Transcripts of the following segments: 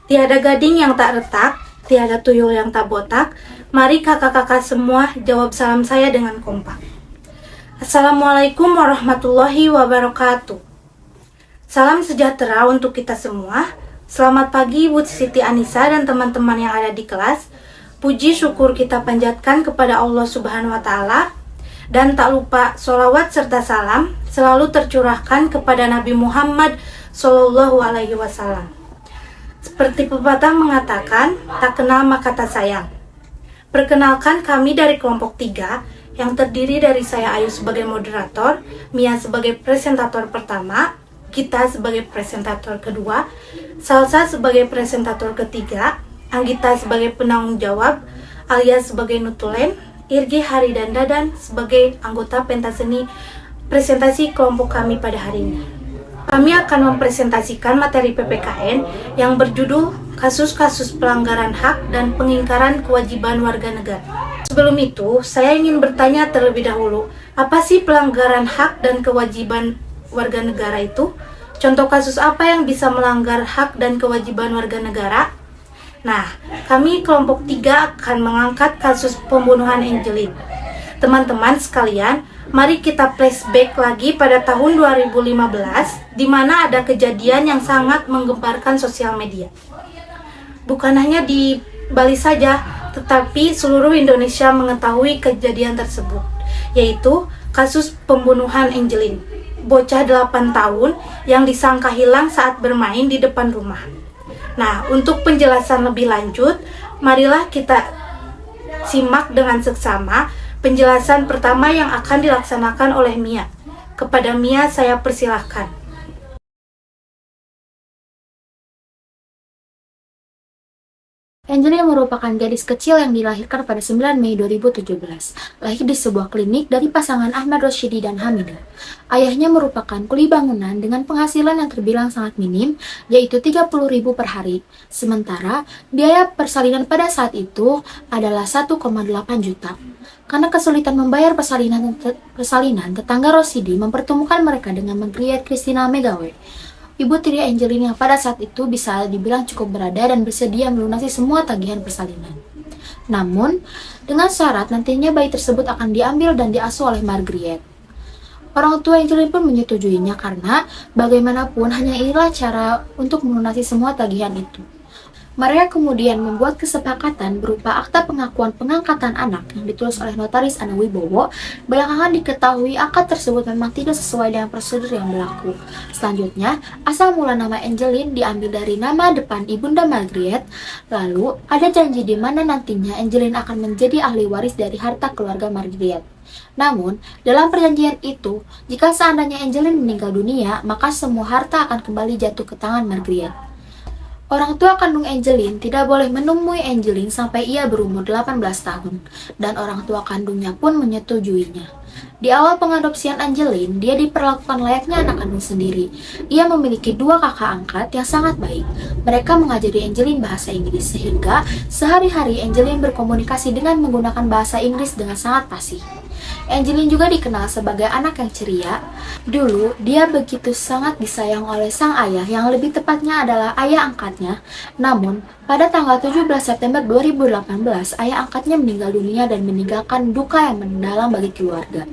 Tiada gading yang tak retak, tiada tuyul yang tak botak. Mari kakak-kakak semua jawab salam saya dengan kompak. Assalamualaikum warahmatullahi wabarakatuh. Salam sejahtera untuk kita semua. Selamat pagi Ibu Siti Anissa dan teman-teman yang ada di kelas. Puji syukur kita panjatkan kepada Allah Subhanahu wa Ta'ala. Dan tak lupa sholawat serta salam selalu tercurahkan kepada Nabi Muhammad Sallallahu Alaihi Wasallam. Seperti pepatah mengatakan, tak kenal maka tak sayang. Perkenalkan, kami dari kelompok 3 yang terdiri dari saya Ayu sebagai moderator, Mia sebagai presentator pertama, Gita sebagai presentator kedua, Salsa sebagai presentator ketiga, Anggita sebagai penanggung jawab, Alia sebagai nutulen, Irgi, Hari, dan Dadan sebagai anggota pentaseni presentasi kelompok kami pada hari ini. Kami akan mempresentasikan materi PPKN yang berjudul Kasus-kasus pelanggaran hak dan pengingkaran kewajiban warga negara. Sebelum itu, saya ingin bertanya terlebih dahulu, apa sih pelanggaran hak dan kewajiban warga negara itu? Contoh kasus apa yang bisa melanggar hak dan kewajiban warga negara? Nah, kami kelompok 3 akan mengangkat kasus pembunuhan Angelin. Teman-teman sekalian, mari kita flashback lagi pada tahun 2015, di mana ada kejadian yang sangat menggemparkan sosial media. Bukan hanya di Bali saja, tetapi seluruh Indonesia mengetahui kejadian tersebut, yaitu kasus pembunuhan Angelin, bocah 8 tahun yang disangka hilang saat bermain di depan rumah. Nah, untuk penjelasan lebih lanjut, marilah kita simak dengan seksama penjelasan pertama yang akan dilaksanakan oleh Mia. Kepada Mia saya persilahkan. Angelin merupakan gadis kecil yang dilahirkan pada 9 Mei 2017, lahir di sebuah klinik dari pasangan Ahmad Rosyidi dan Hamidah. Ayahnya merupakan kuli bangunan dengan penghasilan yang terbilang sangat minim, yaitu 30.000 per hari. Sementara, biaya persalinan pada saat itu adalah 1,8 juta. Karena kesulitan membayar persalinan, tetangga Rosyidi mempertemukan mereka dengan Margriet Christina Megawai, ibu tiri Angelin yang pada saat itu bisa dibilang cukup berada dan bersedia melunasi semua tagihan persalinan. Namun, dengan syarat nantinya bayi tersebut akan diambil dan diasuh oleh Margriet. Orang tua Angelin pun menyetujuinya karena bagaimanapun hanya inilah cara untuk melunasi semua tagihan itu. Mereka kemudian membuat kesepakatan berupa akta pengakuan pengangkatan anak yang ditulis oleh notaris Ana Wibowo. Belakangan diketahui akad tersebut memang tidak sesuai dengan prosedur yang berlaku. Selanjutnya, asal mula nama Angelin diambil dari nama depan Ibunda Margriet. Lalu, ada janji di mana nantinya Angelin akan menjadi ahli waris dari harta keluarga Margriet. Namun, dalam perjanjian itu, jika seandainya Angelin meninggal dunia, maka semua harta akan kembali jatuh ke tangan Margriet. Orang tua kandung Angelin tidak boleh menemui Angelin sampai ia berumur 18 tahun, dan orang tua kandungnya pun menyetujuinya. Di awal pengadopsian Angelin, dia diperlakukan layaknya anak kandung sendiri. Ia memiliki 2 kakak angkat yang sangat baik. Mereka mengajari Angelin bahasa Inggris, sehingga sehari-hari Angelin berkomunikasi dengan menggunakan bahasa Inggris dengan sangat fasih. Angelin juga dikenal sebagai anak yang ceria. Dulu, dia begitu sangat disayang oleh sang ayah yang lebih tepatnya adalah ayah angkatnya. Namun, pada tanggal 17 September 2018, ayah angkatnya meninggal dunia dan meninggalkan duka yang mendalam bagi keluarga.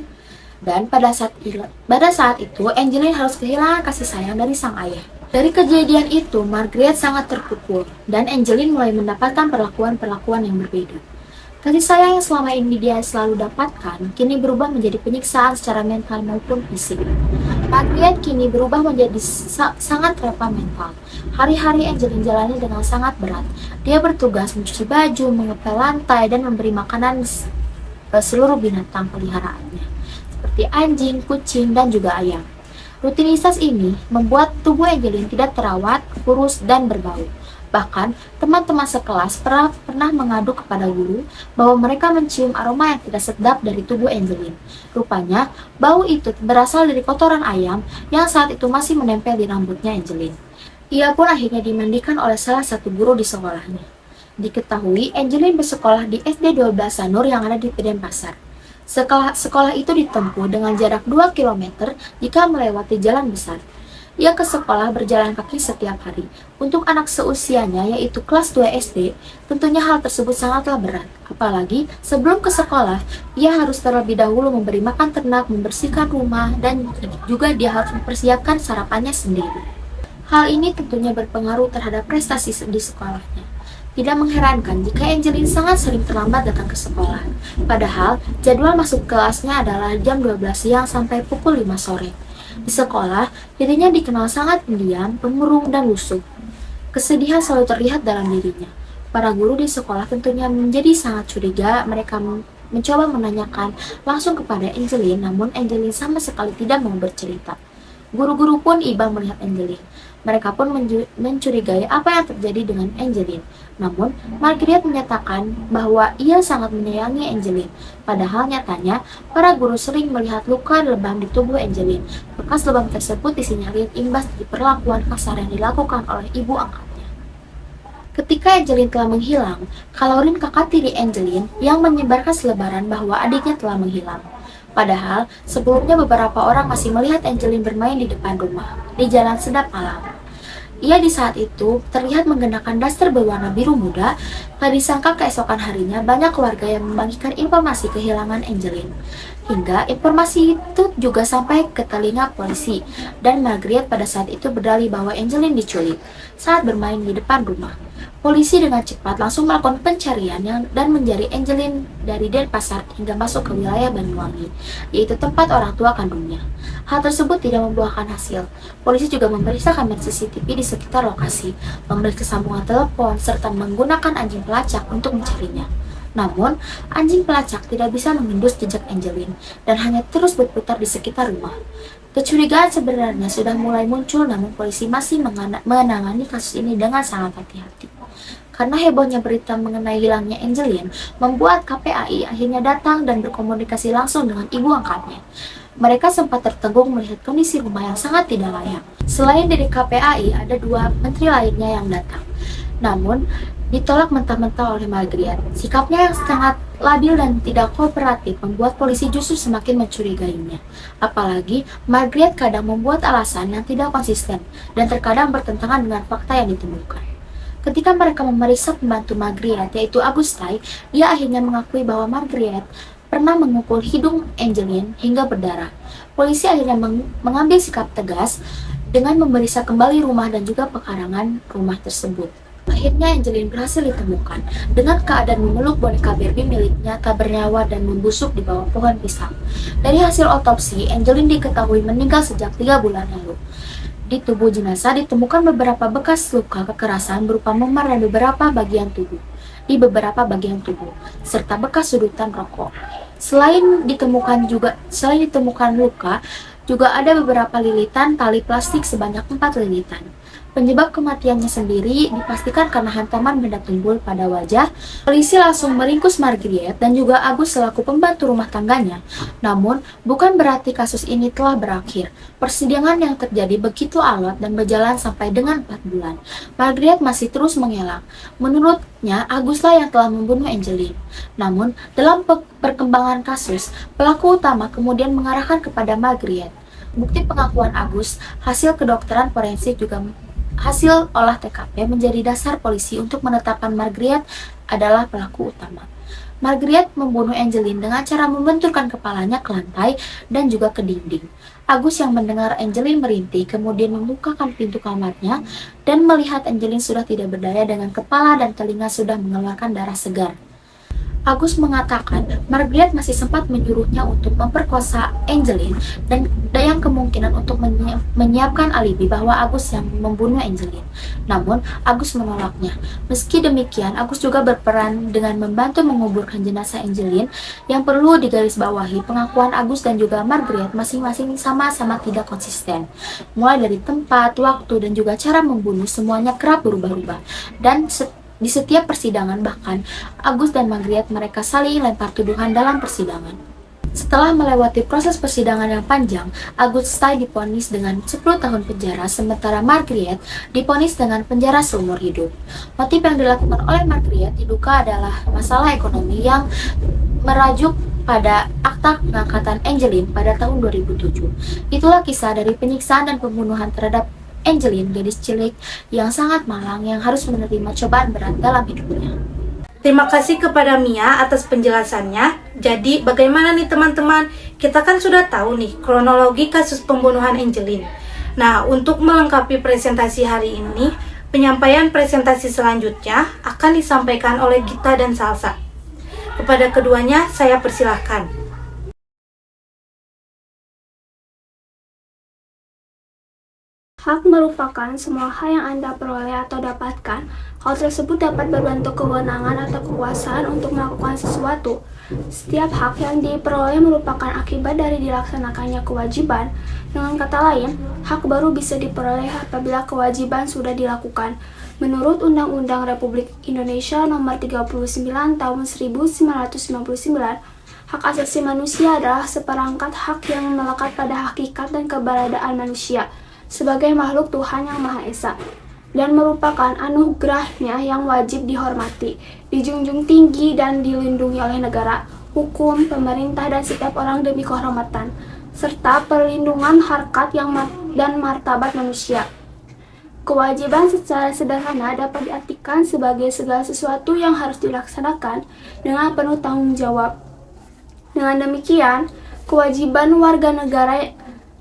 Dan pada saat itu, Angelin harus kehilangan kasih sayang dari sang ayah. Dari kejadian itu, Margriet sangat terpukul, dan Angelin mulai mendapatkan perlakuan-perlakuan yang berbeda. Kasih sayang yang selama ini dia selalu dapatkan, kini berubah menjadi penyiksaan secara mental maupun fisik. Margriet kini berubah menjadi sangat rempah mental. Hari-hari Angelin jalani dengan sangat berat. Dia bertugas mencuci baju, mengepel lantai, dan memberi makanan seluruh binatang peliharaannya, seperti anjing, kucing, dan juga ayam. Rutinitas ini membuat tubuh Angelin tidak terawat, kurus, dan berbau. Bahkan, teman-teman sekelas pernah mengadu kepada guru bahwa mereka mencium aroma yang tidak sedap dari tubuh Angelin. Rupanya, bau itu berasal dari kotoran ayam yang saat itu masih menempel di rambutnya Angelin. Ia pun akhirnya dimandikan oleh salah satu guru di sekolahnya. Diketahui, Angelin bersekolah di SD 12 Sanur yang ada di Denpasar. Sekolah itu ditempuh dengan jarak 2 km jika melewati jalan besar. Ia ke sekolah berjalan kaki setiap hari. Untuk anak seusianya, yaitu kelas 2 SD, tentunya hal tersebut sangatlah berat. Apalagi sebelum ke sekolah, ia harus terlebih dahulu memberi makan ternak, membersihkan rumah, dan juga dia harus mempersiapkan sarapannya sendiri. Hal ini tentunya berpengaruh terhadap prestasi di sekolahnya. Tidak mengherankan jika Angelin sangat sering terlambat datang ke sekolah. Padahal, jadwal masuk kelasnya adalah jam 12 siang sampai pukul 5 sore. Di sekolah, dirinya dikenal sangat pendiam, pemurung, dan lusuh. Kesedihan selalu terlihat dalam dirinya. Para guru di sekolah tentunya menjadi sangat curiga. Mereka mencoba menanyakan langsung kepada Angelin, namun Angelin sama sekali tidak mau bercerita. Guru-guru pun iba melihat Angelin. Mereka pun mencurigai apa yang terjadi dengan Angelin. Namun, Margaret menyatakan bahwa ia sangat menyayangi Angelin. Padahal nyatanya, para guru sering melihat luka lebam di tubuh Angelin. Bekas lebam tersebut disinyalir imbas dari perlakuan kasar yang dilakukan oleh ibu angkatnya. Ketika Angelin telah menghilang, Caroline, kakak tiri Angelin, yang menyebarkan selebaran bahwa adiknya telah menghilang. Padahal, sebelumnya beberapa orang masih melihat Angelin bermain di depan rumah, di jalan sedap malam. Ia di saat itu terlihat mengenakan daster berwarna biru muda. Tak disangka keesokan harinya banyak keluarga yang membagikan informasi kehilangan Angelin. Hingga informasi itu juga sampai ke telinga polisi. Dan Margaret pada saat itu berdalih bahwa Angelin diculik saat bermain di depan rumah. Polisi dengan cepat langsung melakukan pencarian dan mencari Angelin dari Denpasar hingga masuk ke wilayah Banyuwangi, yaitu tempat orang tua kandungnya. Hal tersebut tidak membuahkan hasil. Polisi juga memeriksa kamera CCTV di sekitar lokasi, memeriksa sambungan telepon, serta menggunakan anjing pelacak untuk mencarinya. Namun, anjing pelacak tidak bisa mengendus jejak Angelin dan hanya terus berputar di sekitar rumah. Kecurigaan sebenarnya sudah mulai muncul, namun polisi masih menangani kasus ini dengan sangat hati-hati. Karena hebohnya berita mengenai hilangnya Angelin, membuat KPAI akhirnya datang dan berkomunikasi langsung dengan ibu angkatnya. Mereka sempat tertegun melihat kondisi rumah yang sangat tidak layak. Selain dari KPAI, ada dua menteri lainnya yang datang. Namun, ditolak mentah-mentah oleh Margaret. Sikapnya yang sangat labil dan tidak kooperatif membuat polisi justru semakin mencurigainya. Apalagi, Margaret kadang membuat alasan yang tidak konsisten dan terkadang bertentangan dengan fakta yang ditemukan. Ketika mereka memeriksa pembantu Margaret, yaitu Agustai, ia akhirnya mengakui bahwa Margaret pernah memukul hidung Angelin hingga berdarah. Polisi akhirnya mengambil sikap tegas dengan memeriksa kembali rumah dan juga pekarangan rumah tersebut. Akhirnya Angelin berhasil ditemukan dengan keadaan memeluk boneka Barbie miliknya tak bernyawa dan membusuk di bawah pohon pisang. Dari hasil otopsi, Angelin diketahui meninggal sejak 3 bulan lalu. Di tubuh jenazah ditemukan beberapa bekas luka kekerasan berupa memar dan beberapa bagian tubuh serta bekas sudutan rokok. Selain ditemukan luka, juga ada beberapa lilitan tali plastik sebanyak 4 lilitan. Penyebab kematiannya sendiri dipastikan karena hantaman benda tumpul pada wajah. Polisi langsung meringkus Margaret dan juga Agus selaku pembantu rumah tangganya. Namun, bukan berarti kasus ini telah berakhir. Persidangan yang terjadi begitu alot dan berjalan sampai dengan 4 bulan. Margaret masih terus mengelak. Menurutnya, Aguslah yang telah membunuh Angelin. Namun, dalam perkembangan kasus, pelaku utama kemudian mengarahkan kepada Margaret. Bukti pengakuan Agus, hasil kedokteran forensik juga hasil olah TKP menjadi dasar polisi untuk menetapkan Margaret adalah pelaku utama. Margaret membunuh Angelin dengan cara membenturkan kepalanya ke lantai dan juga ke dinding. Agus yang mendengar Angelin merintih kemudian membukakan pintu kamarnya dan melihat Angelin sudah tidak berdaya dengan kepala dan telinga sudah mengeluarkan darah segar. Agus mengatakan Margaret masih sempat menyuruhnya untuk memperkosa Angelin dan yang kemungkinan untuk menyiapkan alibi bahwa Agus yang membunuh Angelin. Namun, Agus menolaknya. Meski demikian, Agus juga berperan dengan membantu menguburkan jenazah Angelin. Yang perlu digarisbawahi, pengakuan Agus dan juga Margaret masing-masing sama-sama tidak konsisten. Mulai dari tempat, waktu, dan juga cara membunuh semuanya kerap berubah-ubah. Dan di setiap persidangan bahkan, Agus dan Margaret mereka saling lempar tuduhan dalam persidangan. Setelah melewati proses persidangan yang panjang, Agustai divonis dengan 10 tahun penjara, sementara Margaret divonis dengan penjara seumur hidup. Motif yang dilakukan oleh Margaret diduga adalah masalah ekonomi yang merajuk pada Akta Pengangkatan Angelin pada tahun 2007. Itulah kisah dari penyiksaan dan pembunuhan terhadap Angelin, gadis cilik yang sangat malang yang harus menerima cobaan berat dalam hidupnya. Terima kasih kepada Mia atas penjelasannya. Jadi bagaimana nih teman-teman? Kita kan sudah tahu nih kronologi kasus pembunuhan Angelin. Nah, untuk melengkapi presentasi hari ini, penyampaian presentasi selanjutnya akan disampaikan oleh Gita dan Salsa. Kepada keduanya, saya persilahkan. Hak merupakan semua hal yang Anda peroleh atau dapatkan. Hal tersebut dapat berbentuk kewenangan atau kekuasaan untuk melakukan sesuatu. Setiap hak yang diperoleh merupakan akibat dari dilaksanakannya kewajiban. Dengan kata lain, hak baru bisa diperoleh apabila kewajiban sudah dilakukan. Menurut Undang-Undang Republik Indonesia Nomor 39 Tahun 1999, hak asasi manusia adalah seperangkat hak yang melekat pada hakikat dan keberadaan manusia sebagai makhluk Tuhan Yang Maha Esa, dan merupakan anugerahnya yang wajib dihormati, dijunjung tinggi dan dilindungi oleh negara, hukum, pemerintah, dan setiap orang demi kehormatan, serta perlindungan harkat dan martabat manusia. Kewajiban secara sederhana dapat diartikan sebagai segala sesuatu yang harus dilaksanakan dengan penuh tanggung jawab. Dengan demikian, kewajiban warga negara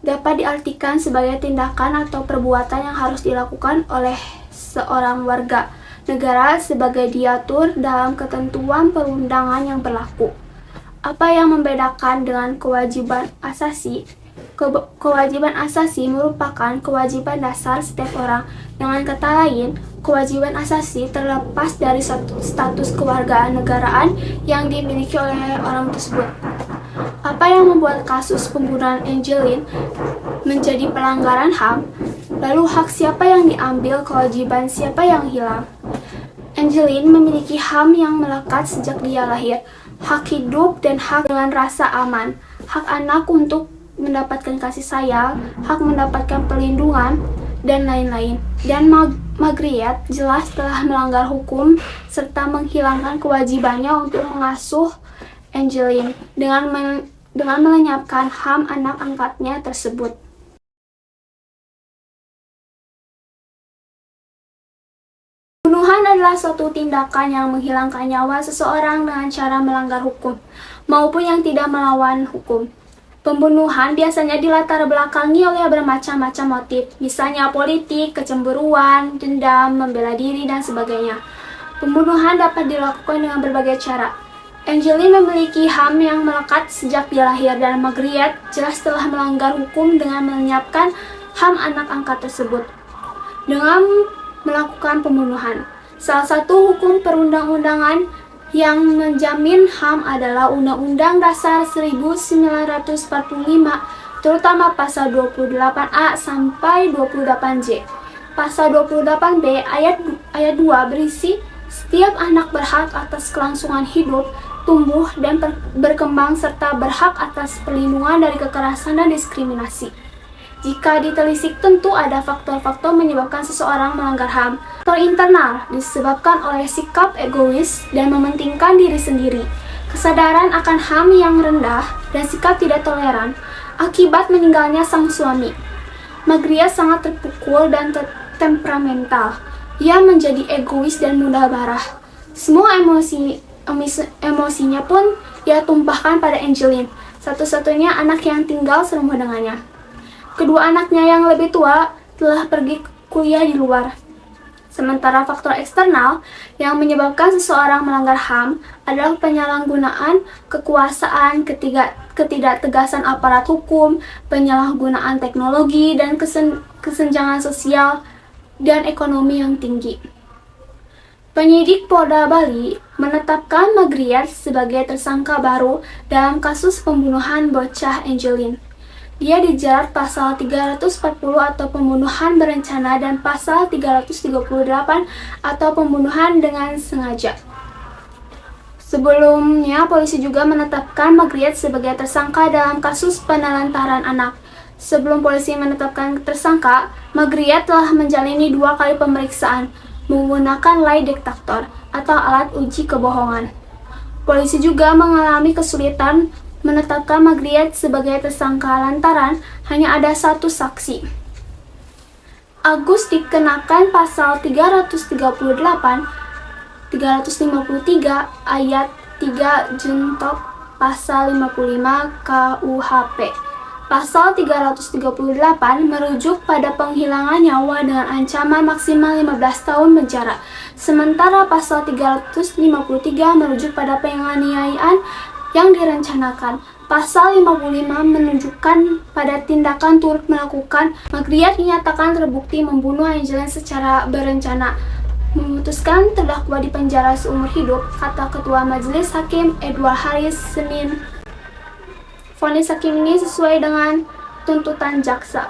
dapat diartikan sebagai tindakan atau perbuatan yang harus dilakukan oleh seorang warga negara sebagai diatur dalam ketentuan perundangan yang berlaku. Apa yang membedakan dengan kewajiban asasi? Kewajiban asasi merupakan kewajiban dasar setiap orang. Dengan kata lain, kewajiban asasi terlepas dari status kewarganegaraan yang dimiliki oleh orang tersebut. Apa yang membuat kasus pembunuhan Angelin menjadi pelanggaran HAM? Lalu hak siapa yang diambil, kewajiban siapa yang hilang? Angelin memiliki HAM yang melekat sejak dia lahir, hak hidup dan hak dengan rasa aman, hak anak untuk mendapatkan kasih sayang, hak mendapatkan perlindungan, dan lain-lain. Dan Margaret jelas telah melanggar hukum serta menghilangkan kewajibannya untuk mengasuh Angelin dengan melenyapkan HAM anak angkatnya tersebut. Pembunuhan adalah suatu tindakan yang menghilangkan nyawa seseorang dengan cara melanggar hukum, maupun yang tidak melawan hukum. Pembunuhan biasanya dilatar belakangi oleh bermacam-macam motif, misalnya politik, kecemburuan, dendam, membela diri, dan sebagainya. Pembunuhan dapat dilakukan dengan berbagai cara. Angelin memiliki HAM yang melekat sejak dia lahir, dan Margaret jelas telah melanggar hukum dengan melenyapkan HAM anak angkat tersebut dengan melakukan pembunuhan. Salah satu hukum perundang-undangan yang menjamin HAM adalah Undang-Undang Dasar 1945, terutama pasal 28A sampai 28J. Pasal 28B ayat 2 berisi setiap anak berhak atas kelangsungan hidup, tumbuh, dan berkembang serta berhak atas perlindungan dari kekerasan dan diskriminasi. Jika ditelisik, tentu ada faktor-faktor menyebabkan seseorang melanggar HAM. Faktor internal disebabkan oleh sikap egois dan mementingkan diri sendiri, kesadaran akan HAM yang rendah, dan sikap tidak toleran akibat meninggalnya sang suami. Margaret sangat terpukul dan temperamental. Ia menjadi egois dan mudah marah. Semua emosinya pun ia tumpahkan pada Angelin, satu-satunya anak yang tinggal serumah dengannya. Kedua anaknya yang lebih tua telah pergi kuliah di luar. Sementara faktor eksternal yang menyebabkan seseorang melanggar HAM adalah penyalahgunaan kekuasaan, ketidaktegasan aparat hukum, penyalahgunaan teknologi, dan kesenjangan sosial dan ekonomi yang tinggi. Penyidik Polda Bali menetapkan Margaret sebagai tersangka baru dalam kasus pembunuhan bocah Angelin. Dia dijerat pasal 340 atau pembunuhan berencana dan pasal 338 atau pembunuhan dengan sengaja. Sebelumnya, polisi juga menetapkan Margaret sebagai tersangka dalam kasus penelantaran anak. Sebelum polisi menetapkan tersangka, Margaret telah menjalani 2 kali pemeriksaan menggunakan lie detector atau alat uji kebohongan. Polisi juga mengalami kesulitan menetapkan Margriet sebagai tersangka lantaran hanya ada satu saksi. Agus dikenakan pasal 338, 353 ayat 3 junto pasal 55 KUHP. Pasal 338 merujuk pada penghilangan nyawa dengan ancaman maksimal 15 tahun penjara. Sementara pasal 353 merujuk pada penganiayaan yang direncanakan. Pasal 55 menunjukkan pada tindakan turut melakukan. Margriet dinyatakan terbukti membunuh Angelin secara berencana. Memutuskan terdakwa di penjara seumur hidup, kata Ketua Majelis Hakim Edward Harris Senin. Vonis hakim ini sesuai dengan tuntutan jaksa.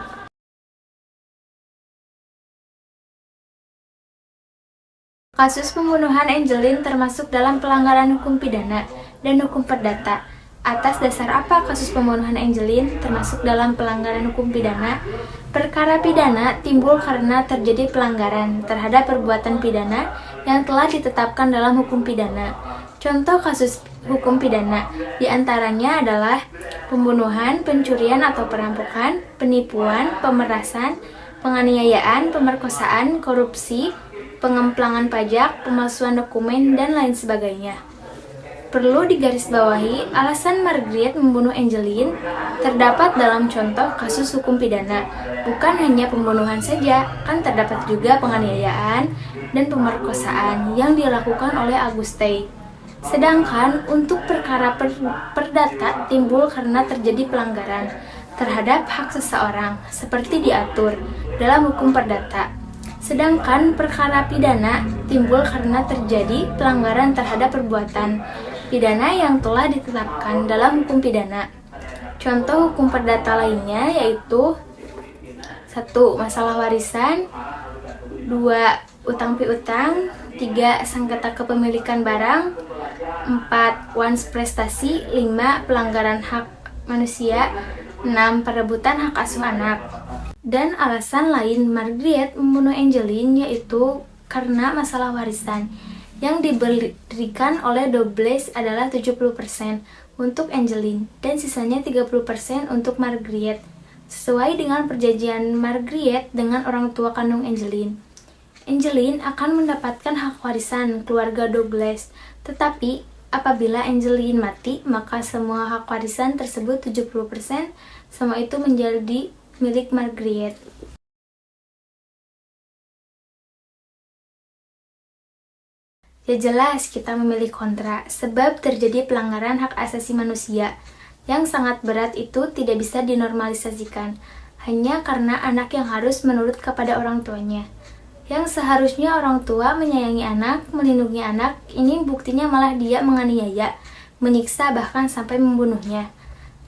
Kasus pembunuhan Angelin termasuk dalam pelanggaran hukum pidana dan hukum perdata. Atas dasar apa kasus pembunuhan Angelin termasuk dalam pelanggaran hukum pidana? Perkara pidana timbul karena terjadi pelanggaran terhadap perbuatan pidana yang telah ditetapkan dalam hukum pidana. Contoh kasus hukum pidana diantaranya adalah pembunuhan, pencurian atau perampokan, penipuan, pemerasan, penganiayaan, pemerkosaan, korupsi, pengemplangan pajak, pemalsuan dokumen, dan lain sebagainya. Perlu digarisbawahi, alasan Margriet membunuh Angelin terdapat dalam contoh kasus hukum pidana. Bukan hanya pembunuhan saja, kan terdapat juga penganiayaan dan pemerkosaan yang dilakukan oleh Aguste. Sedangkan untuk perkara perdata timbul karena terjadi pelanggaran terhadap hak seseorang seperti diatur dalam hukum perdata. Sedangkan perkara pidana timbul karena terjadi pelanggaran terhadap perbuatan pidana yang telah ditetapkan dalam hukum pidana. Contoh hukum perdata lainnya yaitu 1. Masalah warisan, 2. Utang piutang, 3. Sengketa kepemilikan barang, 4. Wans prestasi, 5. Pelanggaran hak manusia, 6. Perebutan hak asuh anak. Dan alasan lain Margriet membunuh Angelin yaitu karena masalah warisan yang diberikan oleh Douglas adalah 70% untuk Angelin dan sisanya 30% untuk Margriet sesuai dengan perjanjian Margriet dengan orang tua kandung Angelin. Angelin akan mendapatkan hak warisan keluarga Douglas, tetapi apabila Angelin mati, maka semua hak warisan tersebut 70% semua itu menjadi milik Margriet. Ya jelas kita memilih kontra, sebab terjadi pelanggaran hak asasi manusia yang sangat berat itu tidak bisa dinormalisasikan hanya karena anak yang harus menurut kepada orang tuanya. Yang seharusnya orang tua menyayangi anak, melindungi anak, ini buktinya malah dia menganiaya, menyiksa bahkan sampai membunuhnya.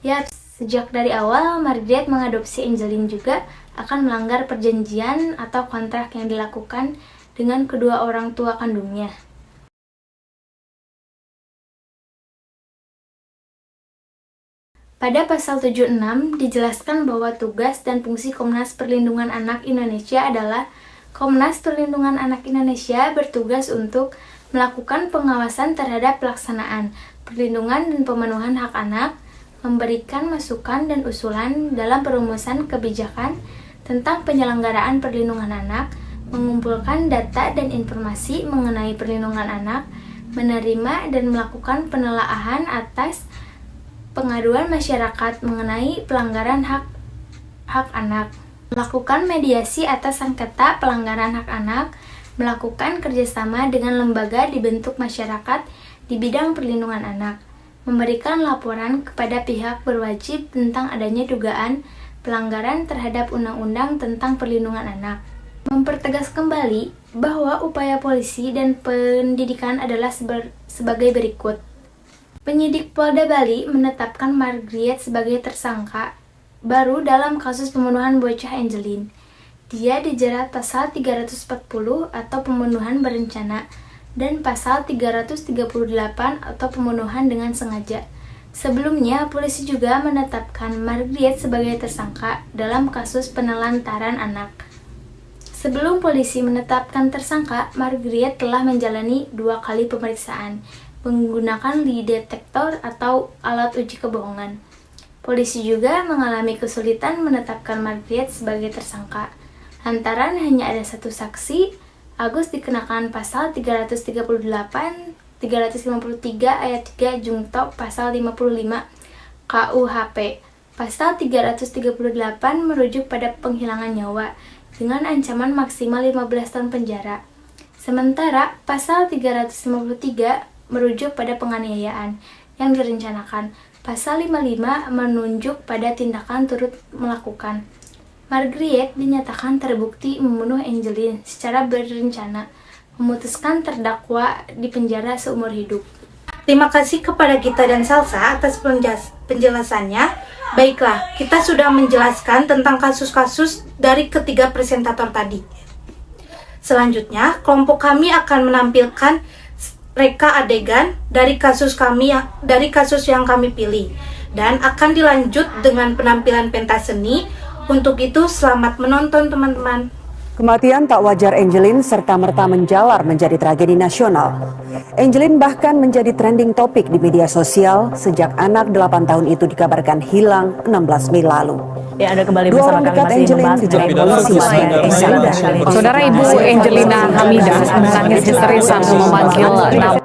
Ya, sejak dari awal Margriet mengadopsi Angelin juga akan melanggar perjanjian atau kontrak yang dilakukan dengan kedua orang tua kandungnya. Pada pasal 76 dijelaskan bahwa tugas dan fungsi Komnas Perlindungan Anak Indonesia adalah Komnas Perlindungan Anak Indonesia bertugas untuk melakukan pengawasan terhadap pelaksanaan, perlindungan dan pemenuhan hak anak, memberikan masukan dan usulan dalam perumusan kebijakan tentang penyelenggaraan perlindungan anak, mengumpulkan data dan informasi mengenai perlindungan anak, menerima dan melakukan penelaahan atas pengaduan masyarakat mengenai pelanggaran hak anak, melakukan mediasi atas sengketa pelanggaran hak anak, melakukan kerjasama dengan lembaga di bentuk masyarakat di bidang perlindungan anak, memberikan laporan kepada pihak berwajib tentang adanya dugaan pelanggaran terhadap undang-undang tentang perlindungan anak. Mempertegas kembali bahwa upaya polisi dan pendidikan adalah sebagai berikut. Penyidik Polda Bali menetapkan Margriet sebagai tersangka baru dalam kasus pembunuhan bocah Angelin. Dia dijerat pasal 340 atau pembunuhan berencana dan pasal 338 atau pembunuhan dengan sengaja. Sebelumnya, polisi juga menetapkan Margriet sebagai tersangka dalam kasus penelantaran anak. Sebelum polisi menetapkan tersangka, Margriet telah menjalani 2 kali pemeriksaan. menggunakan lie detector atau alat uji kebohongan. Polisi juga mengalami kesulitan menetapkan Margret sebagai tersangka. Lantaran hanya ada satu saksi, Agus dikenakan pasal 338, 353 ayat 3 Jungto pasal 55 KUHP. Pasal 338 merujuk pada penghilangan nyawa dengan ancaman maksimal 15 tahun penjara. Sementara pasal 353 merujuk pada penganiayaan yang direncanakan. Pasal 55 menunjuk pada tindakan turut melakukan. Margret dinyatakan terbukti membunuh Angeline secara berencana, memutuskan terdakwa di penjara seumur hidup. Terima kasih kepada Gita dan Salsa atas penjelasannya. Baiklah, kita sudah menjelaskan tentang kasus-kasus dari ketiga presentator tadi. Selanjutnya, kelompok kami akan menampilkan reka adegan dari kasus yang kami pilih dan akan dilanjut dengan penampilan pentas seni. Untuk itu, selamat menonton teman-teman. Kematian tak wajar Angeline serta-merta menjalar menjadi tragedi nasional. Angeline bahkan menjadi trending topik di media sosial sejak anak 8 tahun itu dikabarkan hilang 16 Mei lalu. Ya, Anda kembali Dua bersama orang kami dekat masih Angeline membahas dijerat mengenai polisi kasus sebagai yang tersangka. Saudara Ibu Angelina Hamidah menangis histeris sambil memanggil nama.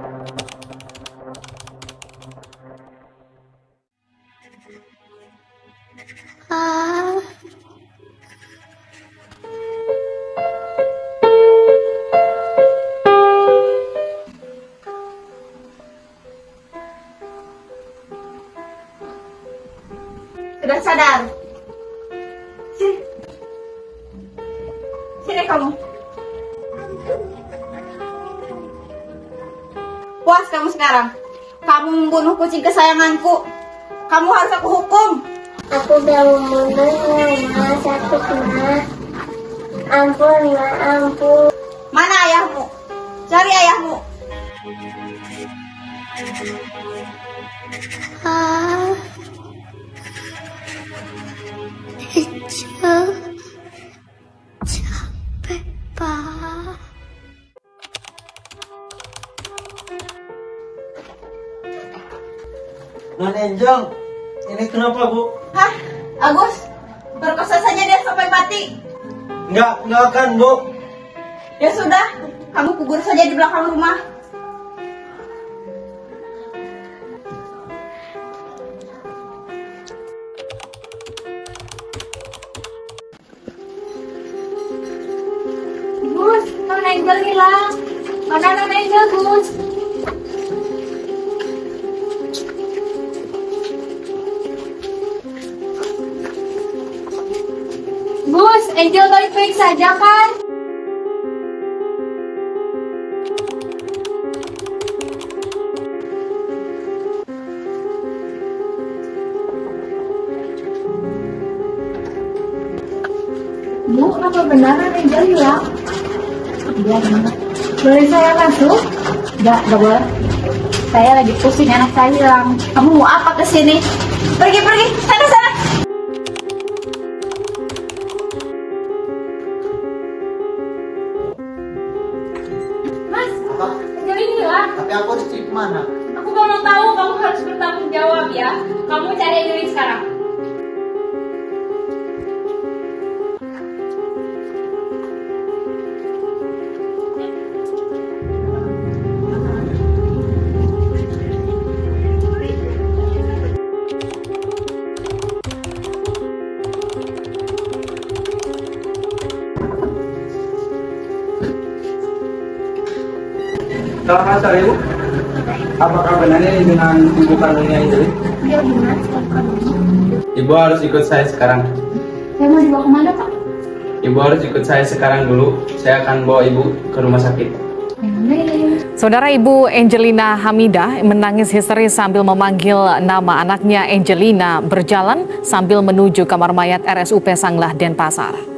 Sudah sadar? Sini kamu. Puas kamu sekarang? Kamu membunuh kucing kesayanganku. Kamu harus aku hukum. Aku udah membunuhnya, Ma. Sakit, Ma. Ampun, Ma. Ampun. Mana ayahmu? Cari ayahmu. Capek, Pak. Non Angel, ini kenapa Bu? Hah? Agus? Berkosa saja dia sampai mati. Enggak akan Bu. Ya sudah, kamu kubur saja di belakang rumah. Gus, Non Angel hilang. Mana Non Angel, Gus? Gus, Angel baik-baik saja kan? Bu, apa benar Angel hilang? Iya, boleh saya masuk? Enggak boleh. Saya lagi pusing, anak saya hilang. Kamu mau apa ke sini? Pergi, sana. Mas, Angel ini hilang. Tapi aku di mana? Aku mau tahu, kamu harus bertanggung jawab ya. Kamu cari Angel sekarang. Selamat sore Bu. Apakah benar ini dengan ibu kandungnya Angel? Iya benar, Ibu harus ikut saya sekarang. saya mau dibawa kemana Pak? Ibu harus ikut saya sekarang dulu. Saya akan bawa ibu ke rumah sakit. Saudara Ibu Angelina Hamidah menangis histeris sambil memanggil nama anaknya Angelina berjalan sambil menuju kamar mayat RSUP Sanglah Denpasar.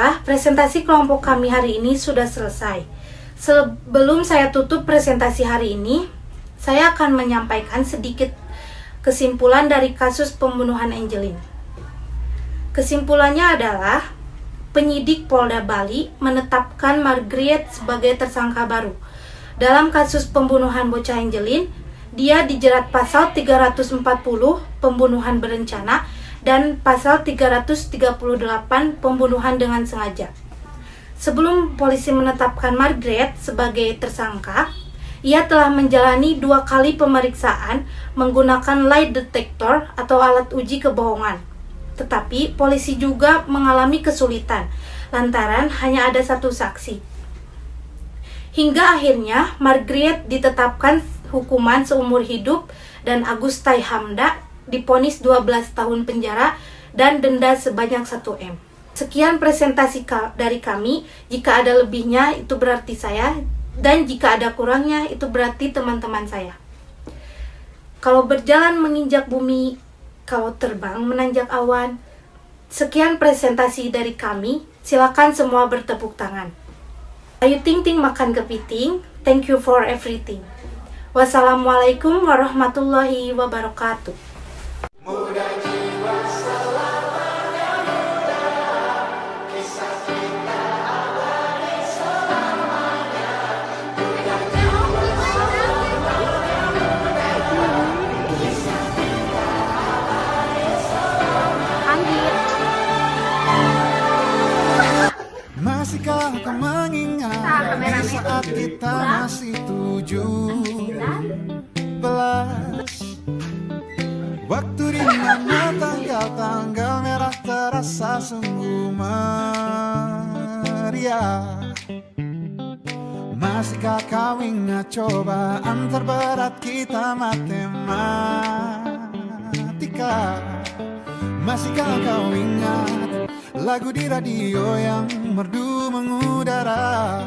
Alhamdulillah, presentasi kelompok kami hari ini sudah selesai. Sebelum saya tutup presentasi hari ini, saya akan menyampaikan sedikit kesimpulan dari kasus pembunuhan Angelin. Kesimpulannya adalah, penyidik Polda Bali menetapkan Margriet sebagai tersangka baru. Dalam kasus pembunuhan bocah Angelin, dia dijerat pasal 340 pembunuhan berencana dan pasal 338 pembunuhan dengan sengaja. Sebelum polisi menetapkan Margriet sebagai tersangka, ia telah menjalani 2 kali pemeriksaan menggunakan lie detector atau alat uji kebohongan. Tetapi polisi juga mengalami kesulitan lantaran hanya ada 1 saksi. Hingga akhirnya Margriet ditetapkan hukuman seumur hidup dan Agus Tai Hamda divonis 12 tahun penjara dan denda sebanyak 1 M. Sekian presentasi dari kami. Jika ada lebihnya itu berarti saya, dan jika ada kurangnya itu berarti teman-teman saya. Kalau berjalan menginjak bumi, kalau terbang menanjak awan. Sekian presentasi dari kami. Silakan semua bertepuk tangan. Ayu ting ting makan kepiting. Thank you for everything. Wassalamualaikum warahmatullahi wabarakatuh. Muda jiwa selamanya muda, kisah kita abadi selamanya. Muda jiwa selamanya muda, kisah kita abadi selamanya. Masihkah kau mengingat di saat kita masih 17? Waktu di mana tanggal-tanggal merah terasa sungguh meriah. Masihkah kau ingat cobaan terberat kita matematika? Masihkah kau ingat lagu di radio yang merdu mengudara?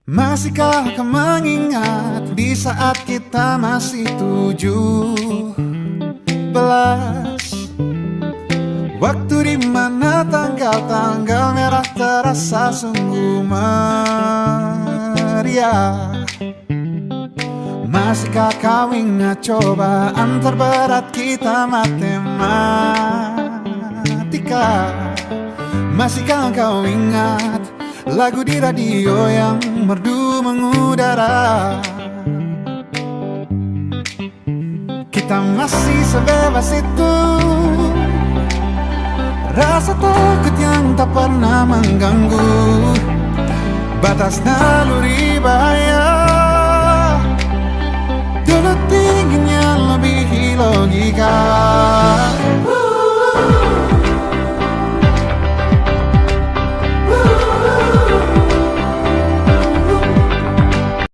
Masihkah kau mengingat di saat kita masih 17? Waktu di mana tanggal-tanggal merah terasa sungguh meriah. Masihkah kau ingat cobaan terberat kita matematika? Masihkah kau ingat lagu di radio yang merdu mengudara? Kita masih sebebas itu, rasa takut yang tak pernah mengganggu, batas naluri bahaya. Dulu tingginya lebihi logika.